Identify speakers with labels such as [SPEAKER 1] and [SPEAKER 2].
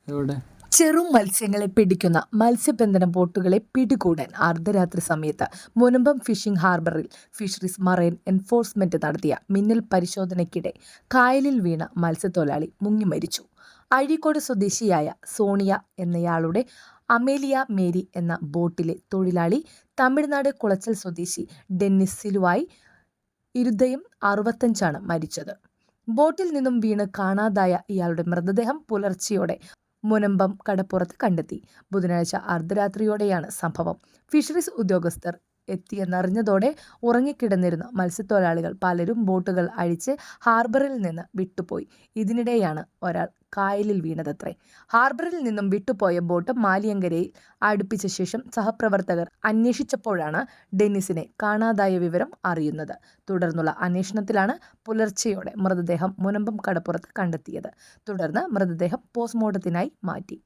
[SPEAKER 1] എവിടെ?
[SPEAKER 2] ചെറു മത്സ്യങ്ങളെ പിടിക്കുന്ന മത്സ്യബന്ധന ബോട്ടുകളെ പിടികൂടാൻ അർദ്ധരാത്രി സമയത്ത് മുനമ്പം ഫിഷിംഗ് ഹാർബറിൽ ഫിഷറീസ് മറൈൻ എൻഫോഴ്സ്മെന്റ് നടത്തിയ മിന്നൽ പരിശോധനയ്ക്കിടെ കായലിൽ വീണ മത്സ്യത്തൊഴിലാളി മുങ്ങി മരിച്ചു. അഴീക്കോട് സ്വദേശിയായ സോണിയ എന്നയാളുടെ അമേലിയ മേരി എന്ന ബോട്ടിലെ തൊഴിലാളി തമിഴ്നാട് കുളച്ചൽ സ്വദേശി ഡെന്നിസ് സിലുവായി ഇരുദയം 65 മരിച്ചത്. ബോട്ടിൽ നിന്നും വീണ് കാണാതായ ഇയാളുടെ മൃതദേഹം പുലർച്ചെയോടെ മുനമ്പം കടപ്പുറത്ത് കണ്ടെത്തി. ബുധനാഴ്ച അർദ്ധരാത്രിയോടെയാണ് സംഭവം. ഫിഷറീസ് ഉദ്യോഗസ്ഥർ എത്തിയെന്നറിഞ്ഞതോടെ ഉറങ്ങിക്കിടന്നിരുന്ന മത്സ്യത്തൊഴിലാളികൾ പലരും ബോട്ടുകൾ അഴിച്ച് ഹാർബറിൽ നിന്ന് വിട്ടുപോയി. ഇതിനിടെയാണ് ഒരാൾ കായലിൽ വീണതത്രേ. ഹാർബറിൽ നിന്നും വിട്ടുപോയ ബോട്ട് മാലിയങ്കരയിൽ അടുപ്പിച്ച ശേഷം സഹപ്രവർത്തകർ അന്വേഷിച്ചപ്പോഴാണ് ഡെന്നിസിനെ കാണാതായ വിവരം അറിയുന്നത്. തുടർന്നുള്ള അന്വേഷണത്തിലാണ് പുലർച്ചെയോടെ മൃതദേഹം മുനമ്പം കടപ്പുറത്ത് കണ്ടെത്തിയത്. തുടർന്ന് മൃതദേഹം പോസ്റ്റ്മോർട്ടത്തിനായി മാറ്റി.